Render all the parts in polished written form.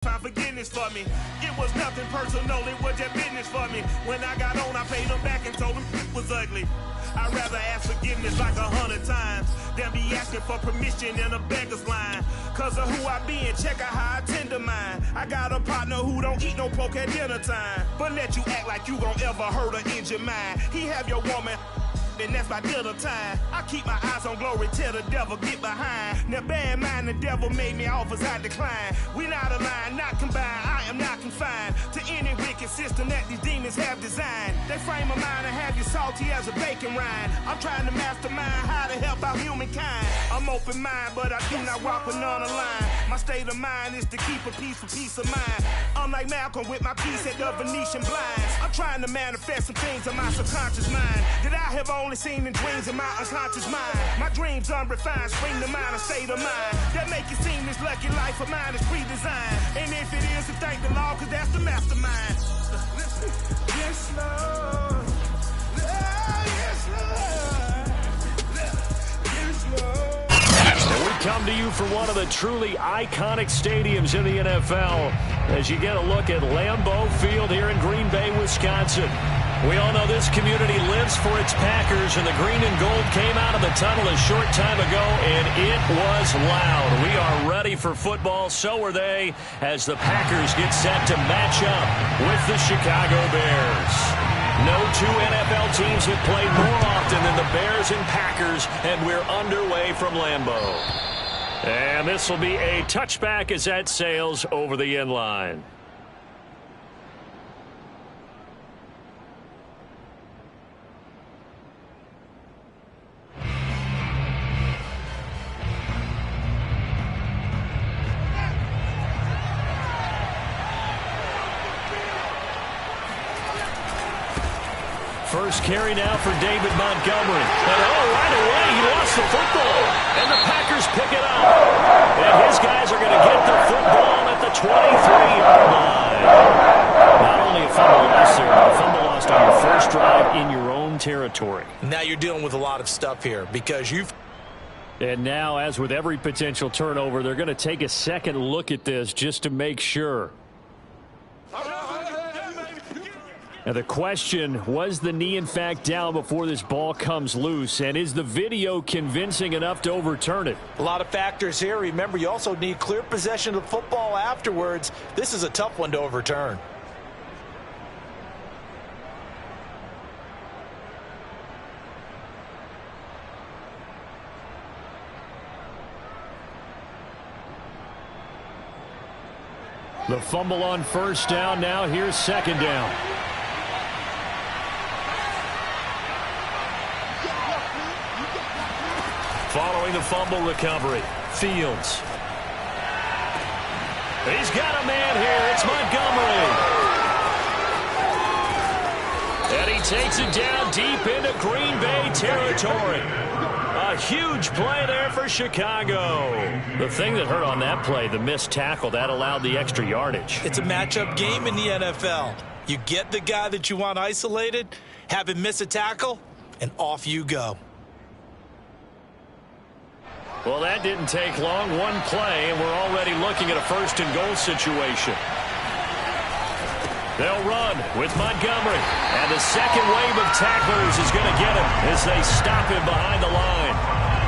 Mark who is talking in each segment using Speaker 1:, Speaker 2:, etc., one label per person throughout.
Speaker 1: Find forgiveness for me. It was nothing personal, it was just business for me. When I got on, I paid them back and told them it was ugly. I'd rather ask forgiveness like 100 times than be asking for permission in a beggar's line. Cause of who I be and check out how I tend to mine. I got a partner who don't eat no pork at dinner time, but let you act like you gon' ever hurt or injure mine. He have your woman, and that's by dinner time. I keep my eyes on glory till the devil get behind. Now bear in mind the devil made me offers I decline. We not aligned, not combined, I am not confined to any wicked system that these demons have designed. They frame a mind and have you salty as a bacon rind. I'm trying to mastermind how to help out humankind. I'm open mind, but I do not walk with none aligned. My state of mind is to keep a peace for peace of mind. I'm like Malcolm with my piece at the Venetian blinds. I'm trying to manifest some things in my subconscious mind that I have only seen in dreams in my unconscious mind. My dreams unrefined, spring to mind, a state of mind that make it seem this lucky life of mine is pre-designed. And if it is, to thank the Lord, cause that's the mastermind. Yes, Lord. Yes, Lord. Yes, Lord.
Speaker 2: And we come to you from one of the truly iconic stadiums in the NFL as you get a look at Lambeau Field here in Green Bay, Wisconsin. We all know this community lives for its Packers, and the green and gold came out of the tunnel a short time ago, and it was loud. We are ready for football, so are they, as the Packers get set to match up with the Chicago Bears. No two NFL teams have played more often than the Bears and Packers, and we're underway from Lambeau. And this will be a touchback as that sails over the end line. First carry now for David Montgomery. And right away, he lost the football. And the Packers pick it up. And his guys are going to get the football at the 23-yard line. Not only a fumble loss there, but a fumble lost on your first drive in your own territory.
Speaker 3: Now you're dealing with a lot of stuff here because you've...
Speaker 2: And now, as with every potential turnover, they're going to take a second look at this just to make sure. Now the question, was the knee in fact down before this ball comes loose? And is the video convincing enough to overturn it?
Speaker 3: A lot of factors here. Remember, you also need clear possession of the football afterwards. This is a tough one to overturn.
Speaker 2: The fumble on first down. Now here's second down. Following the fumble recovery, Fields. He's got a man here. It's Montgomery. And he takes it down deep into Green Bay territory. A huge play there for Chicago. The thing that hurt on that play, the missed tackle, that allowed the extra yardage.
Speaker 3: It's a matchup game in the NFL. You get the guy that you want isolated, have him miss a tackle, and off you go.
Speaker 2: Well, that didn't take long. One play, and we're already looking at a first and goal situation. They'll run with Montgomery. And the second wave of tacklers is going to get him as they stop him behind the line.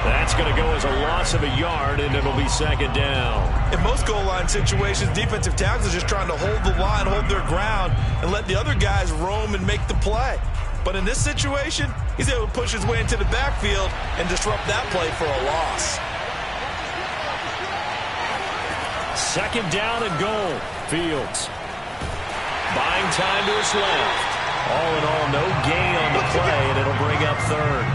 Speaker 2: That's going to go as a loss of a yard, and it'll be second down.
Speaker 3: In most goal line situations, defensive tackles are just trying to hold the line, hold their ground, and let the other guys roam and make the play. But in this situation, he's able to push his way into the backfield and disrupt that play for a loss.
Speaker 2: Second down and goal. Fields. Buying time to his left. All in all, no gain on the play, and it'll bring up third.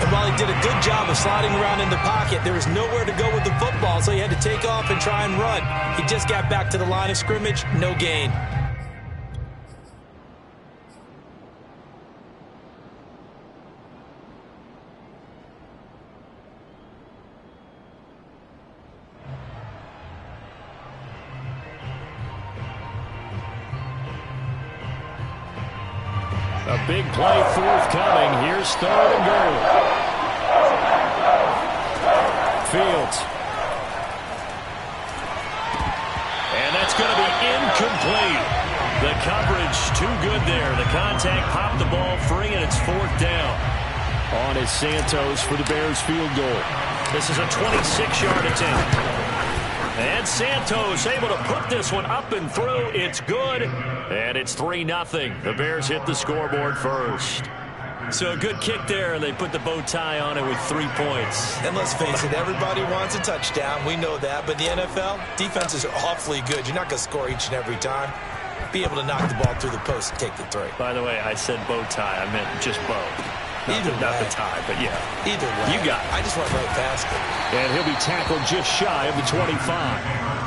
Speaker 3: And while he did a good job of sliding around in the pocket, there was nowhere to go with the football, so he had to take off and try and run. He just got back to the line of scrimmage, no gain.
Speaker 2: A big play forthcoming. Here's third and goal. Fields. And that's going to be incomplete. The coverage too good there. The contact popped the ball free, and it's fourth down. On is Santos for the Bears field goal. This is a 26-yard attempt. And Santos able to put this one up and through. It's good. And it's 3-0. The Bears hit the scoreboard first. So a good kick there, and they put the bow tie on it with 3 points.
Speaker 3: And let's face it, everybody wants a touchdown. We know that. But the NFL, defenses are awfully good. You're not going to score each and every time. Be able to knock the ball through the post and take the 3.
Speaker 2: By the way, I said bow tie. I meant just bow. Not the tie, but yeah.
Speaker 3: Either way.
Speaker 2: You got it.
Speaker 3: I just went right past it.
Speaker 2: And he'll be tackled just shy of the 25.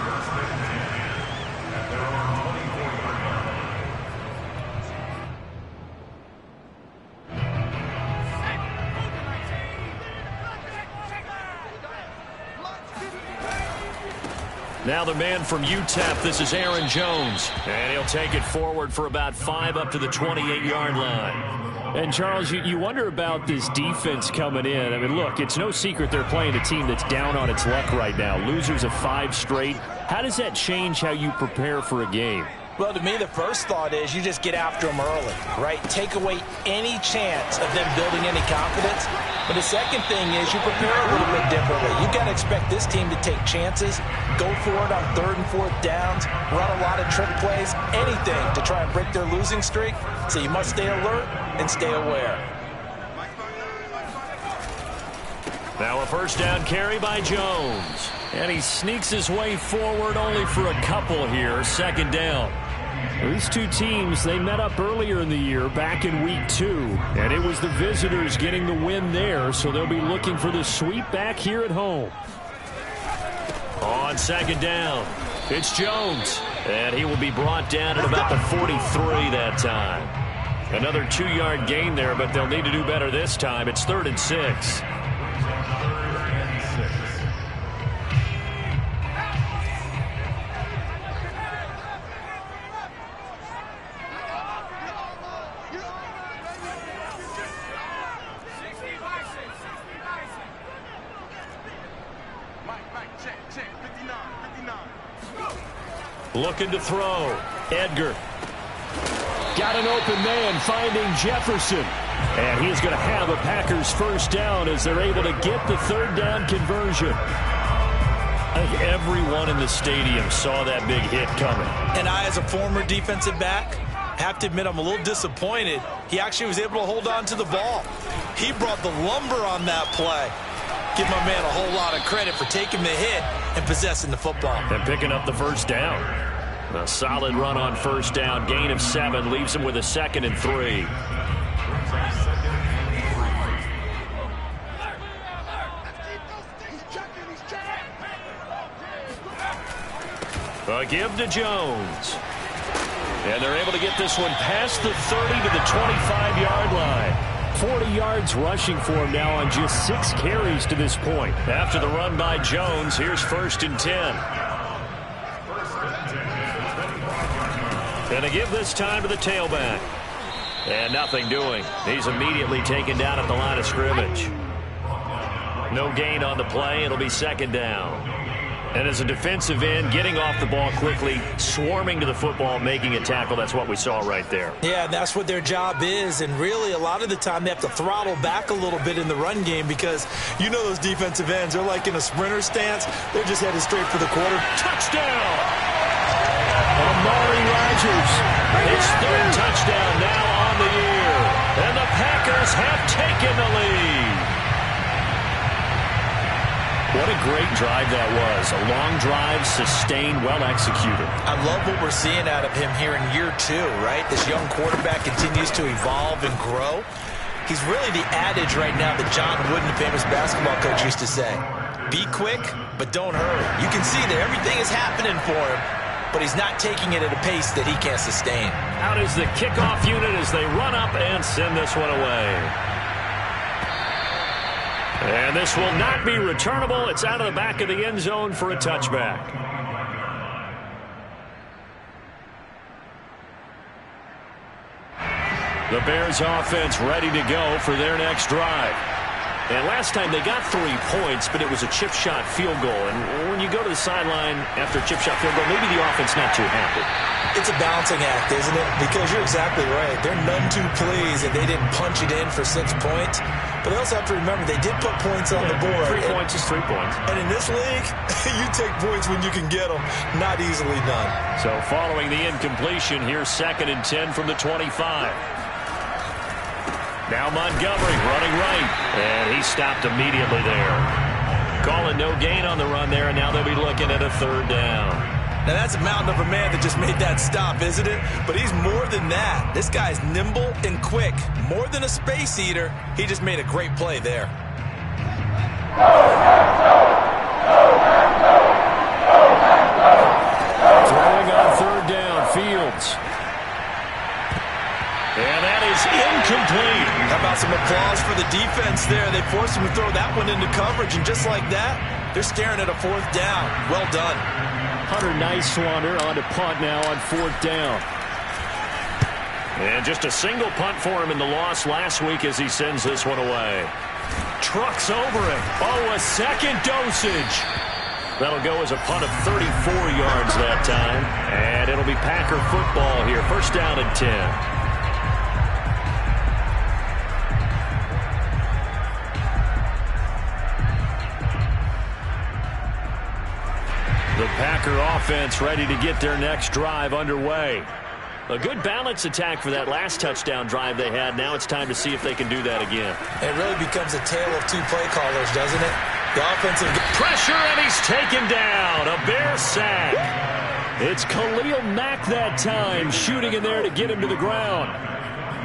Speaker 2: Now the man from UTEP, this is Aaron Jones. And he'll take it forward for about 5 up to the 28-yard line. And, Charles, you wonder about this defense coming in. I mean, look, it's no secret they're playing a team that's down on its luck right now. Losers of 5 straight. How does that change how you prepare for a game?
Speaker 4: Well, to me, the first thought is you just get after them early, right? Take away any chance of them building any confidence. But the second thing is you prepare a little bit differently. You've got to expect this team to take chances, go for it on 3rd and 4th downs, run a lot of trick plays, anything to try and break their losing streak. So you must stay alert and stay aware.
Speaker 2: Now a first down carry by Jones. And he sneaks his way forward only for a couple here. 2nd down. These two teams, they met up earlier in the year, back in week 2. And it was the visitors getting the win there, so they'll be looking for the sweep back here at home. On 2nd down, it's Jones. And he will be brought down at about the 43 that time. Another 2-yard gain there, but they'll need to do better this time. It's 3rd and 6. Looking to throw. Edgar. Got an open man finding Jefferson. And he's going to have a Packers first down as they're able to get the 3rd down conversion. I think everyone in the stadium saw that big hit coming.
Speaker 3: And I, as a former defensive back, have to admit I'm a little disappointed. He actually was able to hold on to the ball. He brought the lumber on that play. Give my man a whole lot of credit for taking the hit and possessing the football.
Speaker 2: And picking up the first down. A solid run on first down. Gain of 7 leaves him with a 2nd and 3. A give to Jones. And they're able to get this one past the 30 to the 25-yard line. 40 yards rushing for him now on just 6 carries to this point. After the run by Jones, here's 1st and 10. And a give this time to the tailback. And nothing doing. He's immediately taken down at the line of scrimmage. No gain on the play. It'll be 2nd down. And as a defensive end, getting off the ball quickly, swarming to the football, making a tackle. That's what we saw right there.
Speaker 4: Yeah, that's what their job is. And really, a lot of the time, they have to throttle back a little bit in the run game because you know those defensive ends, they're like in a sprinter stance. They're just headed straight for the quarter.
Speaker 2: Touchdown! Amari Rodgers. His 3rd touchdown now on the year. And the Packers have taken the lead. What a great drive that was. A long drive, sustained, well executed.
Speaker 4: I love what we're seeing out of him here in year 2, right? This young quarterback continues to evolve and grow. He's really the adage right now that John Wooden, the famous basketball coach, used to say. Be quick, but don't hurry. You can see that everything is happening for him, but he's not taking it at a pace that he can't sustain.
Speaker 2: Out is the kickoff unit as they run up and send this one away. And this will not be returnable. It's out of the back of the end zone for a touchback. The Bears offense ready to go for their next drive. And last time they got 3 points, but it was a chip shot field goal. And when you go to the sideline after a chip shot field goal, maybe the offense not too happy.
Speaker 4: It's a balancing act, isn't it? Because you're exactly right. They're none too pleased that they didn't punch it in for 6 points. But they also have to remember they did put points on the board.
Speaker 2: 3 points is 3 points.
Speaker 4: And in this league, you take points when you can get them. Not easily done.
Speaker 2: So following the incompletion, here's 2nd and 10 from the 25. Now Montgomery running right. And he stopped immediately there. Calling no gain on the run there, and now they'll be looking at a 3rd down.
Speaker 4: Now that's a mountain of a man that just made that stop, isn't it? But he's more than that. This guy's nimble and quick. More than a space eater, he just made a great play there.
Speaker 2: Throwing on 3rd down, Fields. And that is incomplete.
Speaker 3: How about some applause for the defense there? They forced him to throw that one into coverage, and just like that, they're staring at a 4th down. Well done.
Speaker 2: Hunter Nice-Swander on to punt now on 4th down. And just a single punt for him in the loss last week as he sends this one away. Trucks over him. Oh, a second dosage. That'll go as a punt of 34 yards that time. And it'll be Packer football here. 1st down and 10. The Packer offense ready to get their next drive underway. A good balance attack for that last touchdown drive they had. Now it's time to see if they can do that again.
Speaker 4: It really becomes a tale of 2 play callers, doesn't it? The offensive
Speaker 2: pressure, and he's taken down. A Bear sack. It's Khalil Mack that time, shooting in there to get him to the ground.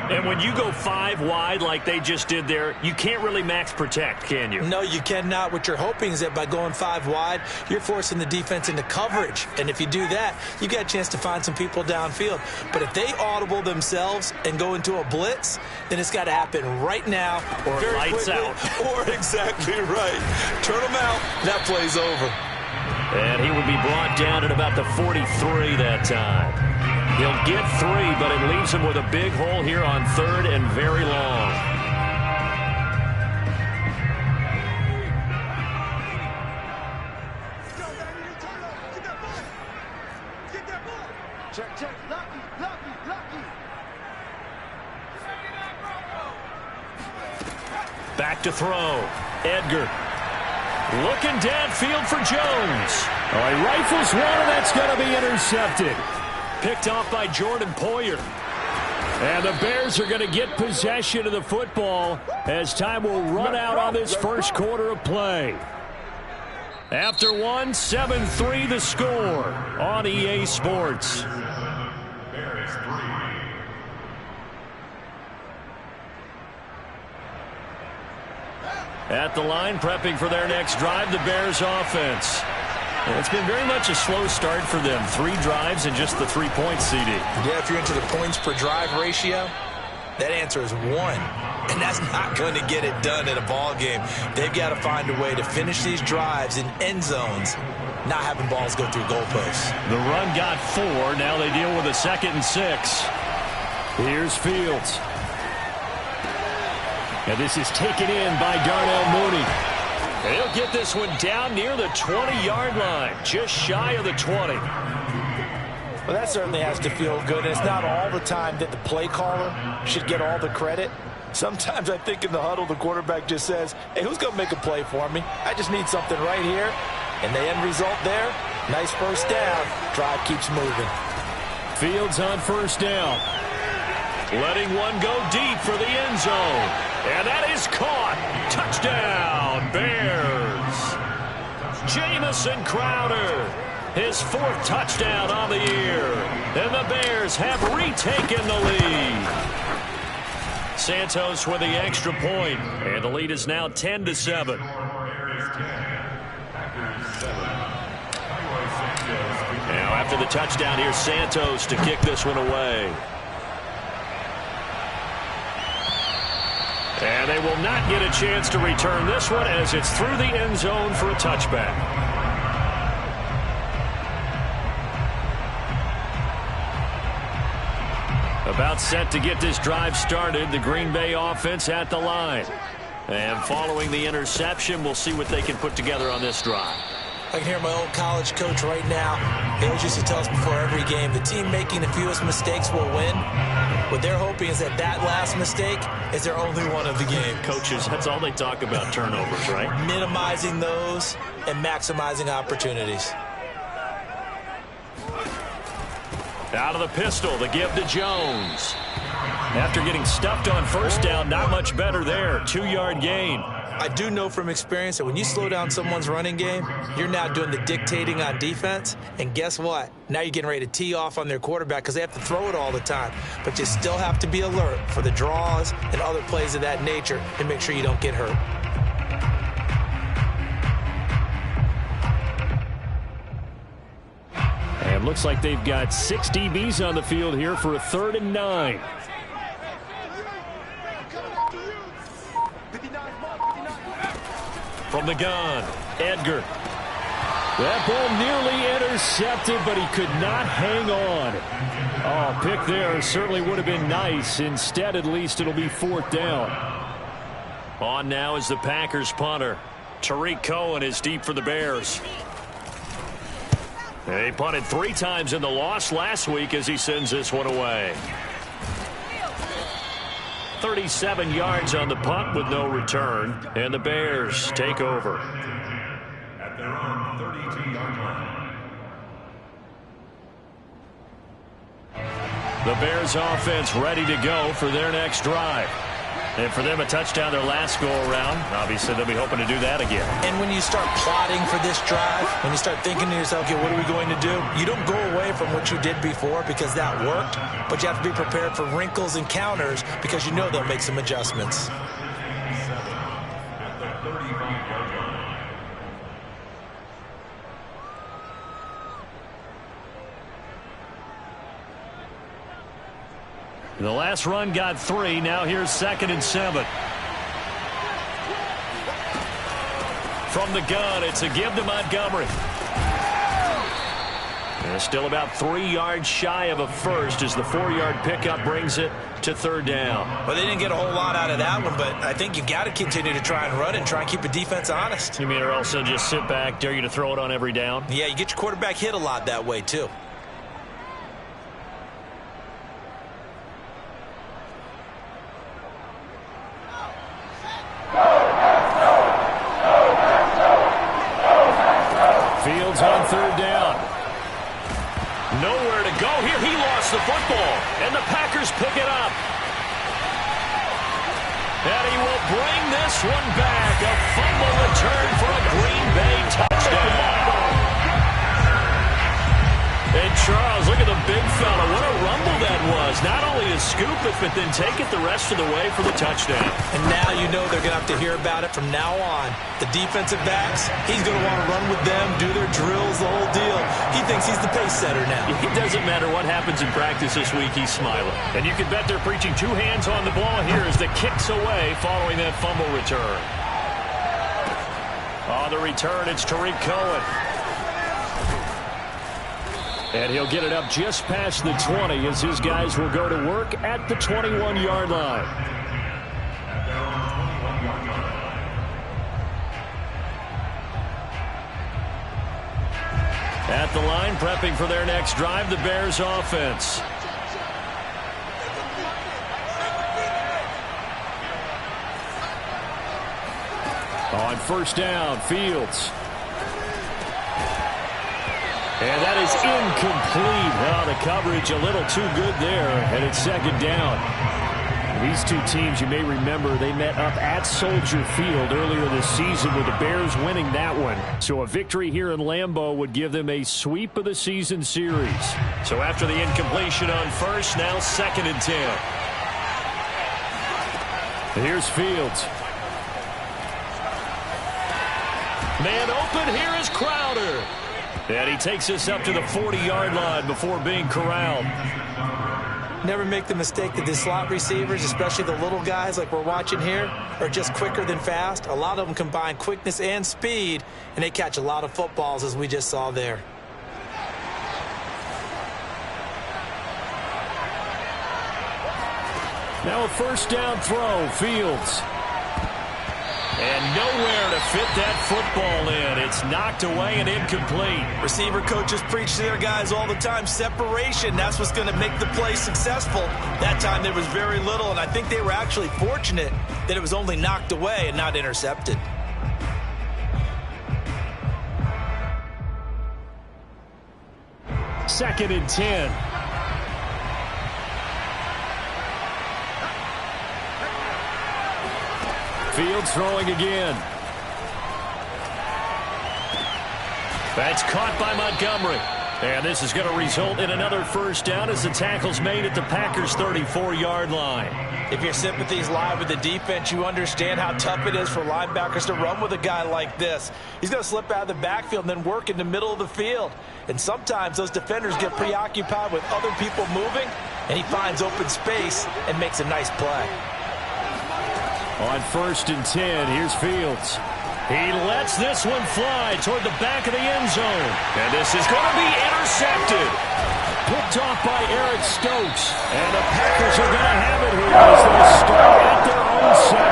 Speaker 2: And when you go 5 wide like they just did there, you can't really max protect, can you?
Speaker 4: No, you cannot. What you're hoping is that by going 5 wide, you're forcing the defense into coverage. And if you do that, you got a chance to find some people downfield. But if they audible themselves and go into a blitz, then it's got to happen right now.
Speaker 2: Or lights out.
Speaker 3: Or exactly right. Turn them out. That play's over.
Speaker 2: And he would be brought down at about the 43 that time. He'll get 3, but it leaves him with a big hole here on 3rd and very long. Back to throw. Edgar. Looking downfield for Jones. Oh, he rifles one, and that's going to be intercepted. Picked off by Jordan Poyer. And the Bears are going to get possession of the football as time will run out on this first quarter of play. After 1, 7-3 the score on EA Sports. At the line, prepping for their next drive, the Bears offense. It's been very much a slow start for them. 3 drives and just the 3 points, CD.
Speaker 4: Yeah, if you're into the points per drive ratio, that answer is 1. And that's not going to get it done in a ball game. They've got to find a way to finish these drives in end zones, not having balls go through goalposts.
Speaker 2: The run got 4. Now they deal with a 2nd and 6. Here's Fields. And this is taken in by Darnell Mooney. He'll get this one down near the 20-yard line, just shy of the 20.
Speaker 4: Well, that certainly has to feel good. And it's not all the time that the play caller should get all the credit. Sometimes I think in the huddle, the quarterback just says, hey, who's going to make a play for me? I just need something right here. And the end result there, nice 1st down. Drive keeps moving.
Speaker 2: Fields on 1st down. Letting one go deep for the end zone. And that is caught. Touchdown, Bears. Jamison Crowder, his 4th touchdown on the year. And the Bears have retaken the lead. Santos with the extra point. And the lead is now 10-7. Now after the touchdown, here's Santos to kick this one away. And they will not get a chance to return this one as it's through the end zone for a touchback. About set to get this drive started. The Green Bay offense at the line. And following the interception, we'll see what they can put together on this drive.
Speaker 4: I can hear my old college coach right now. He always used to tell us before every game, the team making the fewest mistakes will win. What they're hoping is that last mistake is their only one of the game.
Speaker 2: Coaches, that's all they talk about, turnovers, right?
Speaker 4: Minimizing those and maximizing opportunities.
Speaker 2: Out of the pistol, the give to Jones. After getting stuffed on first down, not much better there. 2-yard gain.
Speaker 4: I do know from experience that when you slow down someone's running game, you're now doing the dictating on defense. And guess what? Now you're getting ready to tee off on their quarterback because they have to throw it all the time. But you still have to be alert for the draws and other plays of that nature and make sure you don't get hurt.
Speaker 2: And looks like they've got 6 DBs on the field here for a 3rd and 9. From the gun, Edgar. That ball nearly intercepted, but he could not hang on. Oh, pick there certainly would have been nice. Instead, at least, it'll be 4th down. On now is the Packers punter. Tariq Cohen is deep for the Bears. He punted 3 times in the loss last week as he sends this one away. 37 yards on the punt with no return, and the Bears take over.
Speaker 5: At their own 32-yard line.
Speaker 2: The Bears offense ready to go for their next drive. And for them, a touchdown their last go-around. Obviously, they'll be hoping to do that again.
Speaker 4: And when you start plotting for this drive, when you start thinking to yourself, okay, what are we going to do? You don't go away from what you did before because that worked, but you have to be prepared for wrinkles and counters because you know they'll make some adjustments.
Speaker 5: At the 35-yard line.
Speaker 2: The last run got 3. Now here's 2nd and 7. From the gun, it's a give to Montgomery. And still about 3 yards shy of a first as the 4-yard pickup brings it to 3rd down.
Speaker 4: Well, they didn't get a whole lot out of that one, but I think you've got to continue to try and run and try and keep the defense honest.
Speaker 2: You mean or else they'll just sit back, dare you to throw it on every down?
Speaker 4: Yeah, you get your quarterback hit a lot that way, too.
Speaker 2: Fields on 3rd down. Nowhere to go here. He lost the football, and the Packers pick it up. And he will bring this one back. A fumble return for a Green Bay touchdown. And Charles, look at the big fella. What a rumble that was. Not only to scoop it, but then take it the rest of the way for the touchdown.
Speaker 4: And now you know they're going to have to hear about it from now on. The defensive backs, he's going to want to run with them, do their drills, the whole deal. He thinks he's the pace setter now.
Speaker 2: It doesn't matter what happens in practice this week, he's smiling. And you can bet they're preaching 2 hands on the ball here as the kick's away following that fumble return. On the return, it's Tariq Cohen. And he'll get it up just past the 20 as his guys will go to work at the 21-yard line. At the line, prepping for their next drive, the Bears offense. On 1st down, Fields. And that is incomplete. Oh, the coverage a little too good there, and it's 2nd down. These 2 teams, you may remember, they met up at Soldier Field earlier this season with the Bears winning that one. So a victory here in Lambeau would give them a sweep of the season series. So after the incompletion on 1st, now 2nd and 10. Here's Fields. Man open, here is Crowder. And he takes us up to the 40-yard line before being corralled.
Speaker 4: Never make the mistake that the slot receivers, especially the little guys like we're watching here, are just quicker than fast. A lot of them combine quickness and speed, and they catch a lot of footballs, as we just saw there.
Speaker 2: Now a 1st down throw, Fields. And nowhere to fit that football in. It's knocked away and incomplete.
Speaker 3: Receiver coaches preach to their guys all the time. Separation, that's what's going to make the play successful. That time there was very little, and I think they were actually fortunate that it was only knocked away and not intercepted.
Speaker 2: Second and 10. Fields throwing again. That's caught by Montgomery. And this is going to result in another first down as the tackle's made at the Packers' 34-yard line.
Speaker 4: If your sympathies lie with the defense, you understand how tough it is for linebackers to run with a guy like this. He's going to slip out of the backfield and then work in the middle of the field. And sometimes those defenders get preoccupied with other people moving, and he finds open space and makes a nice play.
Speaker 2: On first and 10, here's Fields. He lets this one fly toward the back of the end zone. And this is going to be intercepted. Picked off by Eric Stokes. And the Packers are going to have it here as they start at their own 7.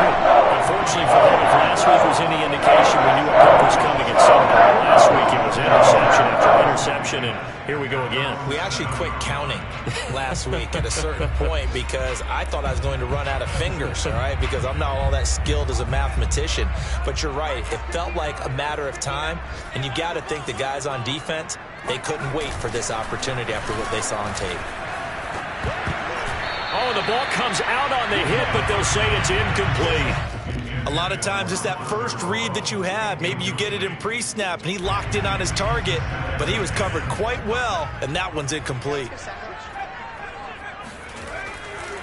Speaker 2: Unfortunately for them, if last week was any indication, we knew a punt was coming at some point. Last week it was interception after interception, and here we go again.
Speaker 4: We actually quit counting last week at a certain point because I thought I was going to run out of fingers, all right, because I'm not all that skilled as a mathematician. But you're right. It felt like a matter of time, and you got to think the guys on defense, they couldn't wait for this opportunity after what they saw on tape.
Speaker 2: Oh, the ball comes out on the hit, but they'll say it's incomplete.
Speaker 3: A lot of times it's that first read that you have. Maybe you get it in pre-snap, and he locked in on his target, but he was covered quite well, and that one's incomplete.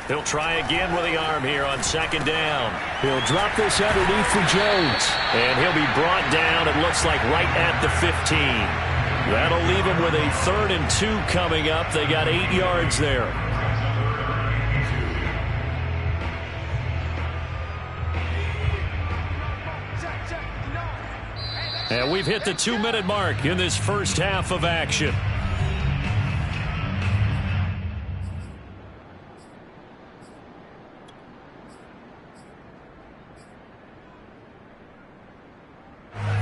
Speaker 2: He'll try again with the arm here on second down. He'll drop this underneath for Jones. And he'll be brought down, it looks like, right at the 15. That'll leave him with a 3rd and 2 coming up. They got 8 yards there. And we've hit the 2-minute mark in this first half of action.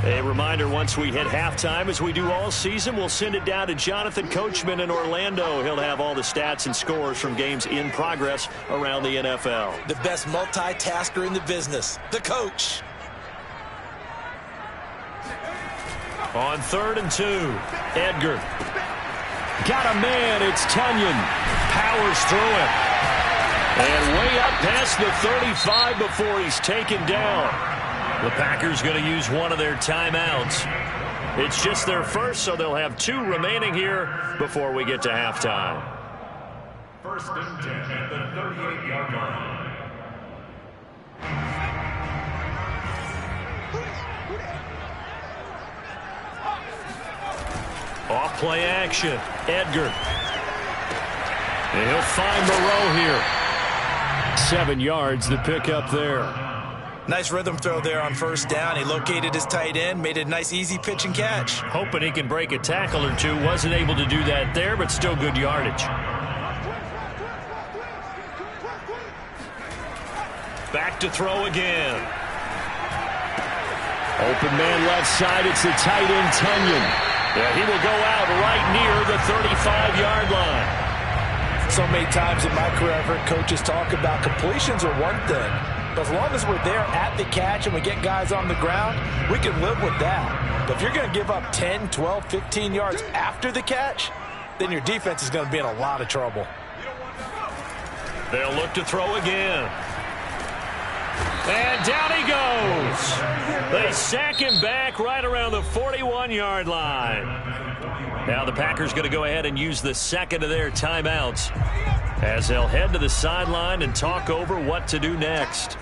Speaker 2: A reminder, once we hit halftime, as we do all season, we'll send it down to Jonathan Coachman in Orlando. He'll have all the stats and scores from games in progress around the NFL.
Speaker 4: The best multitasker in the business, the coach.
Speaker 2: On 3rd and 2, Edgar. Got a man, it's Tunyon. Powers through it. And way up past the 35 before he's taken down. The Packers going to use one of their timeouts. It's just their first, so they'll have 2 remaining here before we get to halftime.
Speaker 5: First and 10 at the 38-yard line.
Speaker 2: Off play action. Edgar. And he'll find Moreau here. 7 yards to pick up there.
Speaker 3: Nice rhythm throw there on first down. He located his tight end, made a nice easy pitch and catch.
Speaker 2: Hoping he can break a tackle or two. Wasn't able to do that there, but still good yardage. Back to throw again. Open man left side. It's the tight end, Tunyon. Yeah, he will go out right near the 35-yard line.
Speaker 4: So many times in my career, I've heard coaches talk about completions are one thing. But as long as we're there at the catch and we get guys on the ground, we can live with that. But if you're going to give up 10, 12, 15 yards after the catch, then your defense is going to be in a lot of trouble.
Speaker 2: They'll look to throw again. And down he goes. They sack him back right around the 41-yard line. Now the Packers going to go ahead and use the second of their timeouts as they'll head to the sideline and talk over what to do next.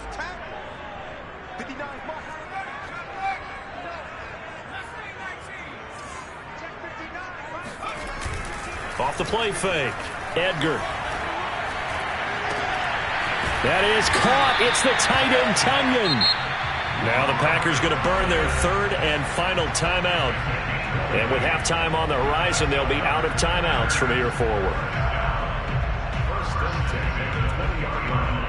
Speaker 2: Off the play fake. Edgar. That is caught. It's the tight end, Tunyon. Now the Packers going to burn their 3rd and final timeout. And with halftime on the horizon, they'll be out of timeouts from here forward.
Speaker 5: First and 10 at the 20-yard line.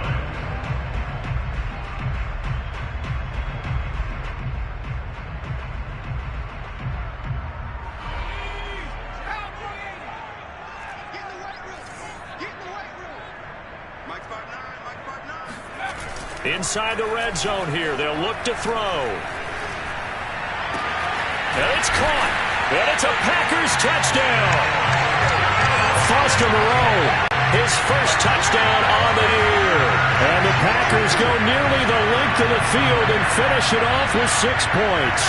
Speaker 2: Inside the red zone here. They'll look to throw. And it's caught. And it's a Packers touchdown. Foster Moreau, his first touchdown on the year. And the Packers go nearly the length of the field and finish it off with 6 points.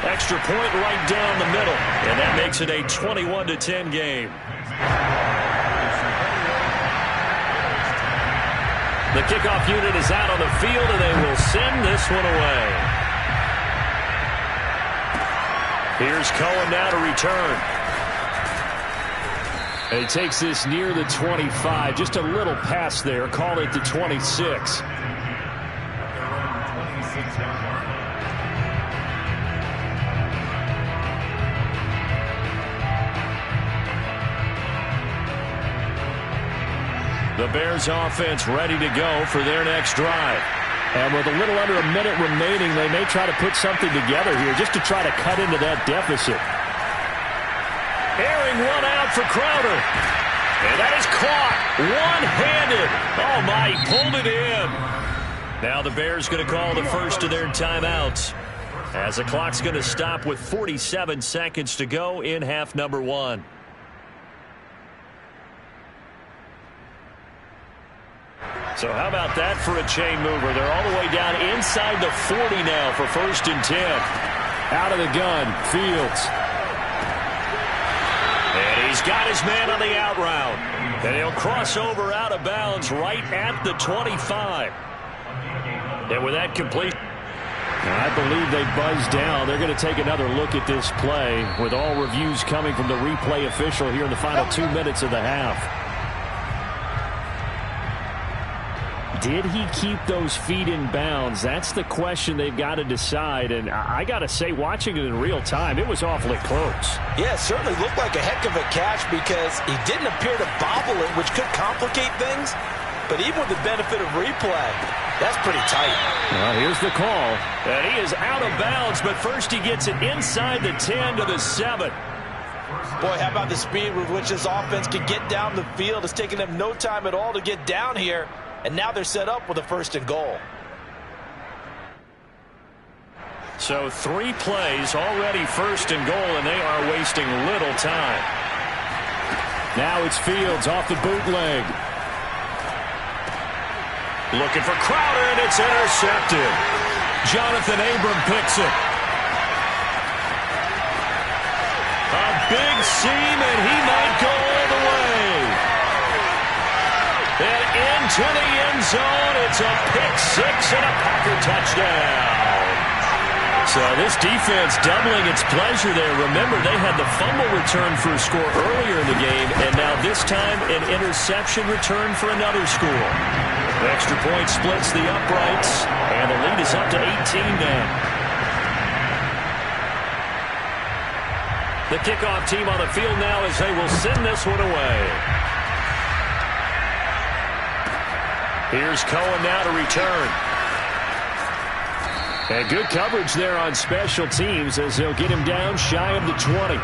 Speaker 2: Extra point right down the middle. And that makes it a 21-10 game. The kickoff unit is out on the field, and they will send this one away. Here's Cohen now to return. And he takes this near the 25. Just a little pass there. Call it the 26. The Bears offense ready to go for their next drive. And with a little under a minute remaining, they may try to put something together here just to try to cut into that deficit. Airing one out for Crowder. And that is caught one-handed. Oh, my, he pulled it in. Now the Bears going to call the first of their timeouts, as the clock's going to stop with 47 seconds to go in half number 1. So how about that for a chain mover? They're all the way down inside the 40 now for 1st and 10. Out of the gun, Fields. And he's got his man on the out route. And he'll cross over out of bounds right at the 25. And with that complete, I believe they buzzed down. They're going to take another look at this play, with all reviews coming from the replay official here in the final 2 minutes of the half. Did he keep those feet in bounds? That's the question they've got to decide. And I got to say, watching it in real time, it was awfully close.
Speaker 4: Yeah, it certainly looked like a heck of a catch because he didn't appear to bobble it, which could complicate things. But even with the benefit of replay, that's pretty tight.
Speaker 2: Well, here's the call. And he is out of bounds, but first he gets it inside the 10 to the 7.
Speaker 4: Boy, how about the speed with which this offense can get down the field? It's taken them no time at all to get down here. And now they're set up with a 1st and goal.
Speaker 2: So 3 plays already 1st and goal, and they are wasting little time. Now it's Fields off the bootleg. Looking for Crowder, and it's intercepted. Jonathan Abram picks it. A big seam, and he might go all the way. And into the end zone, it's a pick-6 and a Packer touchdown. So this defense doubling its pleasure there. Remember, they had the fumble return for a score earlier in the game, and now this time an interception return for another score. The extra point splits the uprights, and the lead is up to 18 now. The kickoff team on the field now as they will send this one away. Here's Cohen now to return. And good coverage there on special teams as they'll get him down shy of the 20.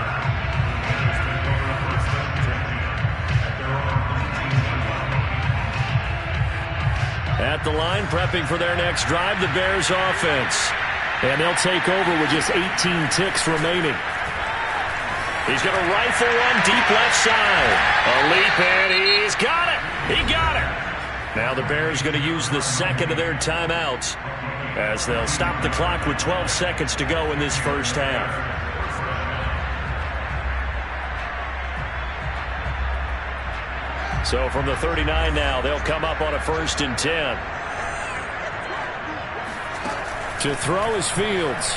Speaker 2: At the line, prepping for their next drive, the Bears offense. And they'll take over with just 18 ticks remaining. He's going to rifle one deep left side. A leap, and he's got it. He got it. Now the Bears going to use the second of their timeouts as they'll stop the clock with 12 seconds to go in this first half. So from the 39 now, they'll come up on a 1st and 10. To throw is Fields.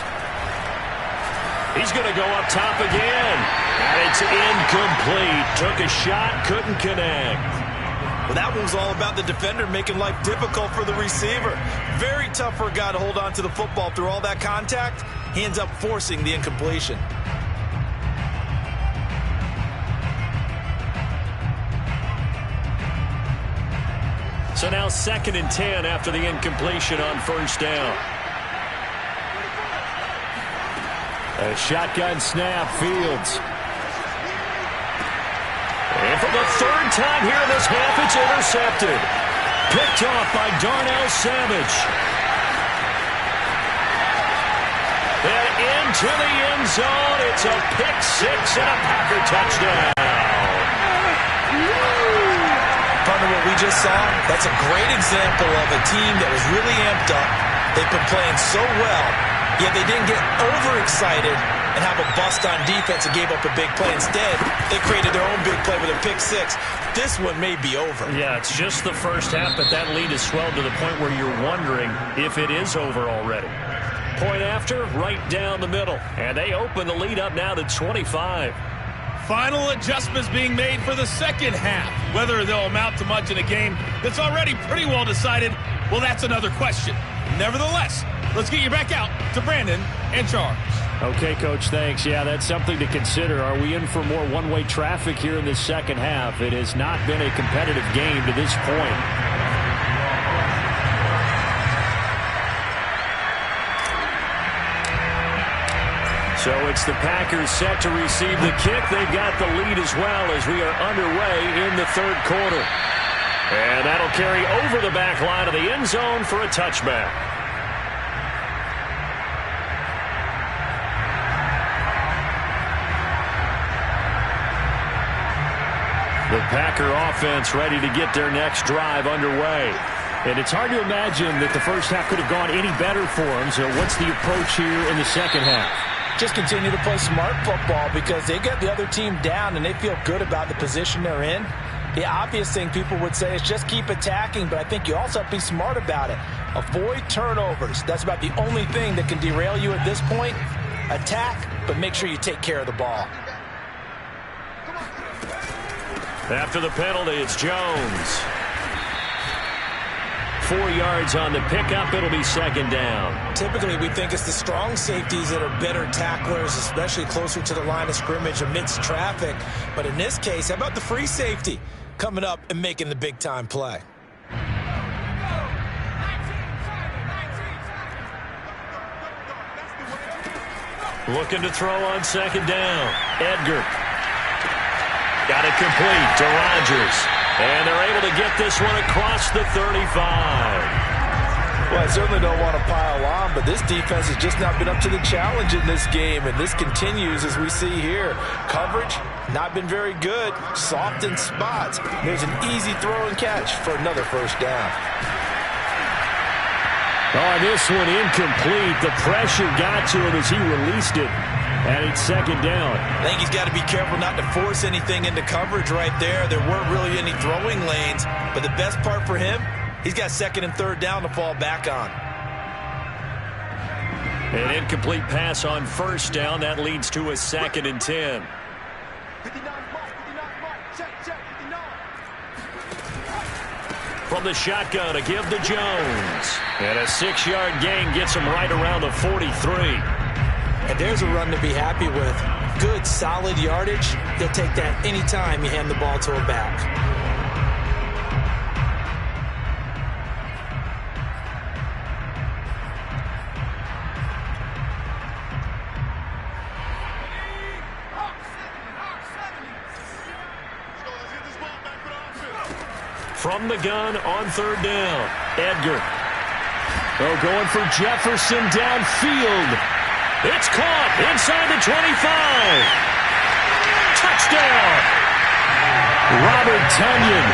Speaker 2: He's going to go up top again. And it's incomplete. Took a shot, couldn't connect.
Speaker 3: Well, that one was all about the defender making life difficult for the receiver. Very tough for a guy to hold on to the football through all that contact. He ends up forcing the incompletion.
Speaker 2: So now 2nd and 10 after the incompletion on 1st down. A shotgun snap, Fields. And for the third time here in this half. It's intercepted. Picked off by Darnell Savage. And into the end zone. It's a pick six and a Packer touchdown.
Speaker 4: Partner, what we just saw, that's a great example of a team that was really amped up. They've been playing so well, yet they didn't get overexcited and have a bust on defense and gave up a big play. Instead, they created their own big play with a pick six. This one may be over.
Speaker 2: Yeah, it's just the first half, but that lead has swelled to the point where you're wondering if it is over already. Point after, right down the middle. And they open the lead up now to 25.
Speaker 6: Final adjustments being made for the second half. Whether they'll amount to much in a game that's already pretty well decided, well, that's another question. Nevertheless, let's get you back out to Brandon and Charles.
Speaker 2: Okay, Coach, thanks. Yeah, that's something to consider. Are we in for more one-way traffic here in the second half? It has not been a competitive game to this point. So it's the Packers set to receive the kick. They've got the lead as well as we are underway in the third quarter. And that'll carry over the back line of the end zone for a touchback. The Packer offense ready to get their next drive underway. And it's hard to imagine that the first half could have gone any better for them. So what's the approach here in the second half?
Speaker 4: Just continue to play smart football because they get the other team down and they feel good about the position they're in. The obvious thing people would say is just keep attacking, but I think you also have to be smart about it. Avoid turnovers. That's about the only thing that can derail you at this point. Attack, but make sure you take care of the ball.
Speaker 2: After the penalty, it's Jones. 4 yards on the pickup. It'll be second down.
Speaker 4: Typically, we think it's the strong safeties that are better tacklers, especially closer to the line of scrimmage amidst traffic. But in this case, how about the free safety coming up and making the big-time play?
Speaker 2: Looking to throw on second down. Edgar. Got it complete to Rodgers. And they're able to get this one across the 35.
Speaker 4: Well, I certainly don't want to pile on, but this defense has just not been up to the challenge in this game, and this continues as we see here. Coverage, not been very good. Soft in spots. There's an easy throw and catch for another first down.
Speaker 2: Oh, this one incomplete. The pressure got to him as he released it. And it's second down.
Speaker 4: I think he's got to be careful not to force anything into coverage right there. There weren't really any throwing lanes. But the best part for him, he's got second and third down to fall back on.
Speaker 2: An incomplete pass on first down. That leads to a second and 10. From the shotgun to give to Jones. And a 6-yard gain gets him right around the 43.
Speaker 4: And there's a run to be happy with. Good, solid yardage. They'll take that anytime you hand the ball to a back.
Speaker 2: From the gun on third down. Edgar. Oh, going for Jefferson downfield. It's caught inside the 25. Touchdown. Robert Tonyan,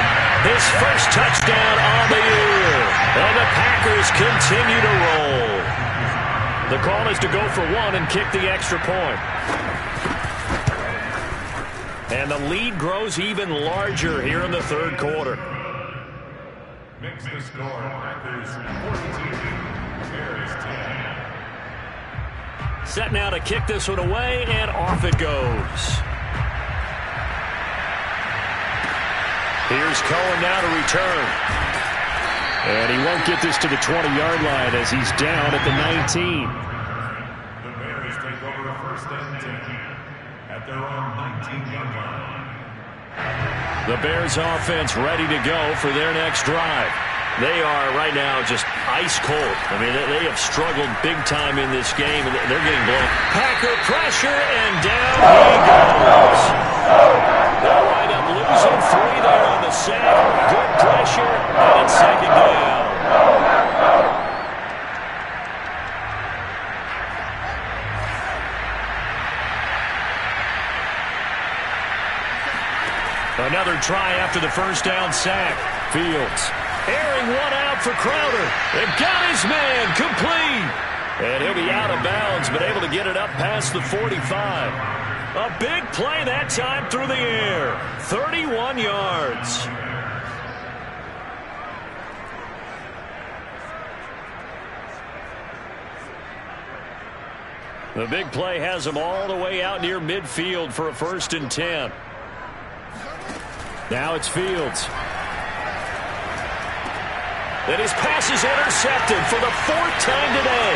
Speaker 2: his first touchdown on the year. And the Packers continue to roll. The call is to go for one and kick the extra point. And the lead grows even larger here in the third quarter.
Speaker 5: Makes the score Packers 14, Bears 10.
Speaker 2: Set now to kick this one away, and off it goes. Here's Cohen now to return. And he won't get this to the 20-yard line as he's down at the 19.
Speaker 5: The Bears take over first and 10 at their own 19-yard line.
Speaker 2: The Bears offense ready to go for their next drive. They are right now just ice cold. I mean, they have struggled big time in this game, and they're getting blown. Packer pressure, and down he goes. They'll wind up losing Another try after the first down sack. Fields airing one out for Crowder. They've got his man complete. And he'll be out of bounds, but able to get it up past the 45. A big play that time through the air. 31 yards. The big play has him all the way out near midfield for a 1st and 10. Now it's Fields. And his pass is intercepted for the 4th time today.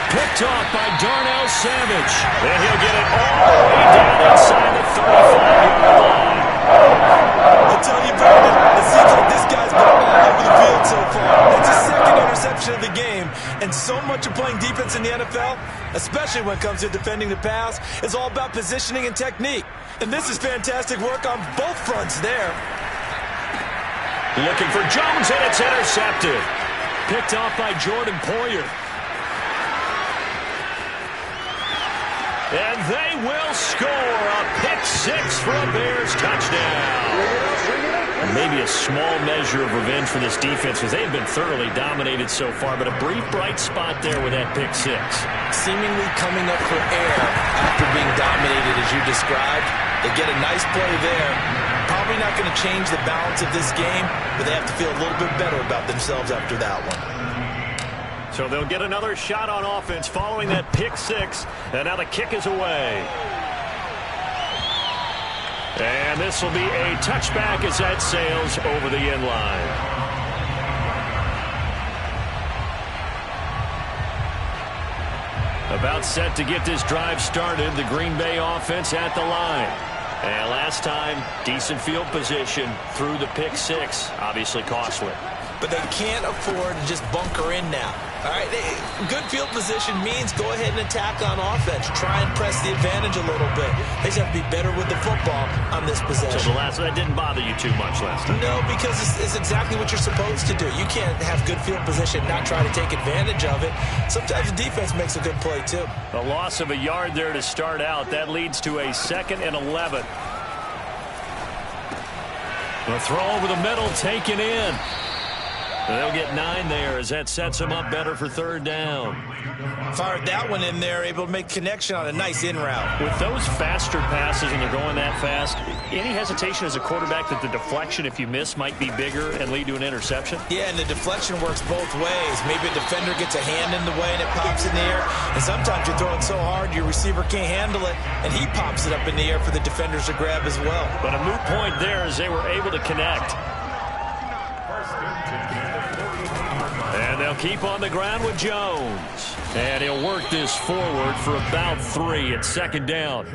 Speaker 2: Picked off by Darnell Savage. And he'll get it all the way down inside the 35-yard line.
Speaker 3: I'll tell you, Brandon, it seems like this guy's been all over the field so far. It's his 2nd interception of the game. And so much of playing defense in the NFL, especially when it comes to defending the pass, is all about positioning and technique. And this is fantastic work on both fronts there.
Speaker 2: Looking for Jones, and it's intercepted. Picked off by Jordan Poyer. And they will score a pick-6 for a Bears touchdown. Maybe a small measure of revenge for this defense because they've been thoroughly dominated so far, but a brief bright spot there with that pick-6.
Speaker 4: Seemingly coming up for air after being dominated as you described. They get a nice play there. Probably not going to change the balance of this game, but they have to feel a little bit better about themselves after that one.
Speaker 2: So they'll get another shot on offense following that pick-6, and now the kick is away. And this will be a touchback as that sails over the end line. About set to get this drive started, the Green Bay offense at the line. And last time, decent field position through the pick-6, obviously costly.
Speaker 4: But they can't afford to just bunker in now. All right, good field position means go ahead and attack on offense. Try and press the advantage a little bit. They just have to be better with the football on this possession.
Speaker 2: So that didn't bother you too much last time?
Speaker 4: No, because it's exactly what you're supposed to do. You can't have good field position and not try to take advantage of it. Sometimes the defense makes a good play, too.
Speaker 2: A loss of a yard there to start out. That leads to a 2nd and 11. The throw over the middle taken in. They'll get 9 there as that sets them up better for 3rd down.
Speaker 4: Fired that one in there, able to make connection on a nice in route.
Speaker 2: With those faster passes and they're going that fast, any hesitation as a quarterback that the deflection, if you miss, might be bigger and lead to an interception?
Speaker 4: Yeah, and the deflection works both ways. Maybe a defender gets a hand in the way and it pops in the air. And sometimes you're throwing so hard your receiver can't handle it, and he pops it up in the air for the defenders to grab as well.
Speaker 2: But a moot point there as they were able to connect. And they'll keep on the ground with Jones. And he'll work this forward for about 3 at 2nd down.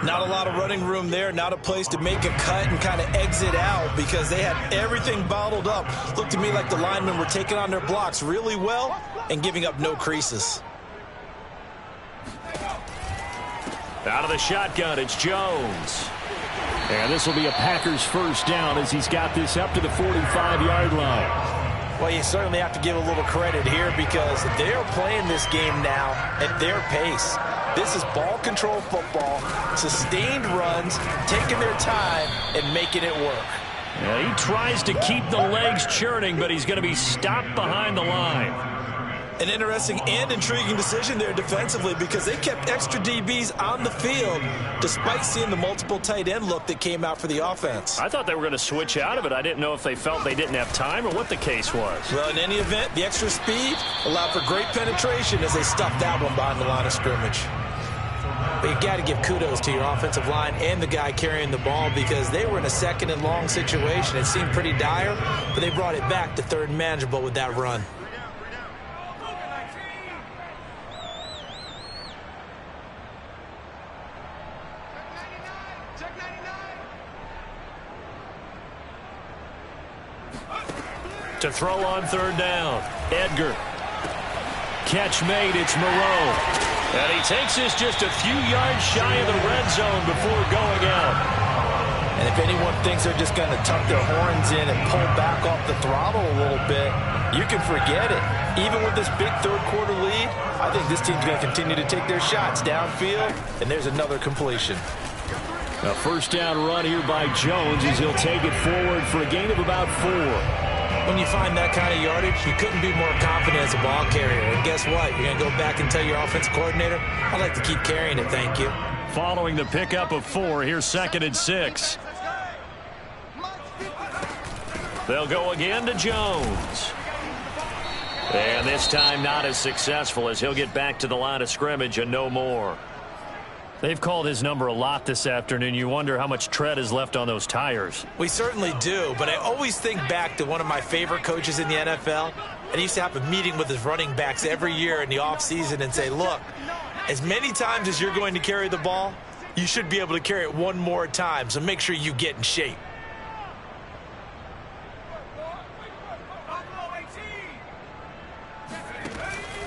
Speaker 4: Not a lot of running room there. Not a place to make a cut and kind of exit out because they had everything bottled up. Looked to me like the linemen were taking on their blocks really well and giving up no creases.
Speaker 2: Out of the shotgun, it's Jones. And this will be a Packers 1st down as he's got this up to the 45-yard line.
Speaker 4: Well, you certainly have to give a little credit here because they're playing this game now at their pace. This is ball control football, sustained runs, taking their time and making it work.
Speaker 2: Yeah, he tries to keep the legs churning, but he's going to be stopped behind the line.
Speaker 4: An interesting and intriguing decision there defensively because they kept extra DBs on the field despite seeing the multiple tight end look that came out for the offense.
Speaker 2: I thought they were going to switch out of it. I didn't know if they felt they didn't have time or what the case was.
Speaker 4: Well, in any event, the extra speed allowed for great penetration as they stuffed that one behind the line of scrimmage. But you got to give kudos to your offensive line and the guy carrying the ball because they were in a 2nd and long situation. It seemed pretty dire, but they brought it back to 3rd and manageable with that run.
Speaker 2: To throw on 3rd down, Edgar. Catch made, it's Moreau. And he takes this just a few yards shy of the red zone before going out.
Speaker 4: And if anyone thinks they're just going to tuck their horns in and pull back off the throttle a little bit, you can forget it. Even with this big 3rd quarter lead, I think this team's going to continue to take their shots downfield, and there's another completion.
Speaker 2: A first down run here by Jones as he'll take it forward for a gain of about 4.
Speaker 4: When you find that kind of yardage, you couldn't be more confident as a ball carrier. And guess what? You're going to go back and tell your offensive coordinator, I'd like to keep carrying it, thank you.
Speaker 2: Following the pickup of 4, here's 2nd and 6. They'll go again to Jones. And this time not as successful as he'll get back to the line of scrimmage and no more. They've called his number a lot this afternoon. You wonder how much tread is left on those tires.
Speaker 4: We certainly do, but I always think back to one of my favorite coaches in the NFL. And he used to have a meeting with his running backs every year in the offseason and say, look, as many times as you're going to carry the ball, you should be able to carry it one more time, so make sure you get in shape.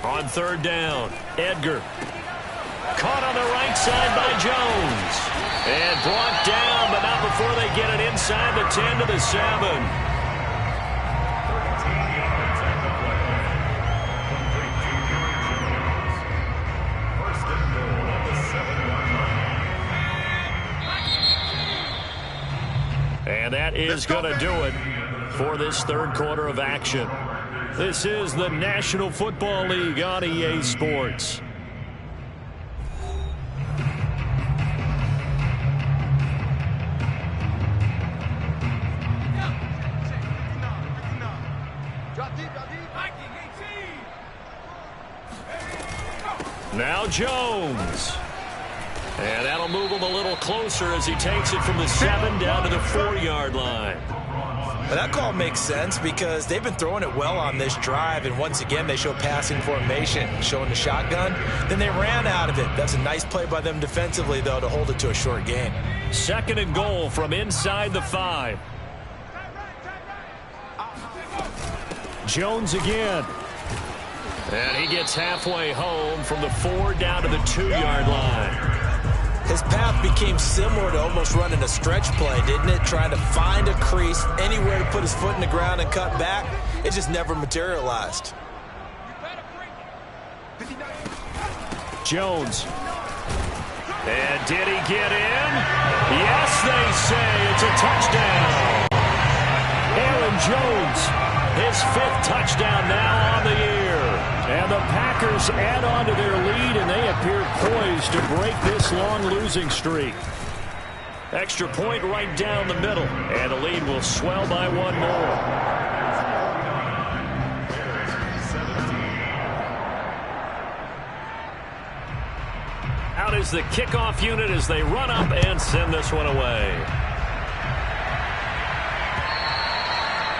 Speaker 2: On 3rd down, Edgar. Caught on the right side by Jones. And brought down, but not before they get it inside the 10 to the 7. And that is going to do it for this 3rd quarter of action. This is the National Football League on EA Sports. Now Jones. And that'll move him a little closer as he takes it from the 7 down to the 4-yard line.
Speaker 4: Well, that call makes sense because they've been throwing it well on this drive, and once again they show passing formation, showing the shotgun. Then they ran out of it. That's a nice play by them defensively, though, to hold it to a short gain.
Speaker 2: 2nd and goal from inside the 5. Jones again. And he gets halfway home from the 4 down to the 2-yard line.
Speaker 4: His path became similar to almost running a stretch play, didn't it? Trying to find a crease, anywhere to put his foot in the ground and cut back. It just never materialized.
Speaker 2: Jones. And did he get in? Yes, they say it's a touchdown. Aaron Jones, his 5th touchdown now on the year. And the Packers add on to their lead, and they appear poised to break this long losing streak. Extra point right down the middle, and the lead will swell by 1 more. Out is the kickoff unit as they run up and send this one away.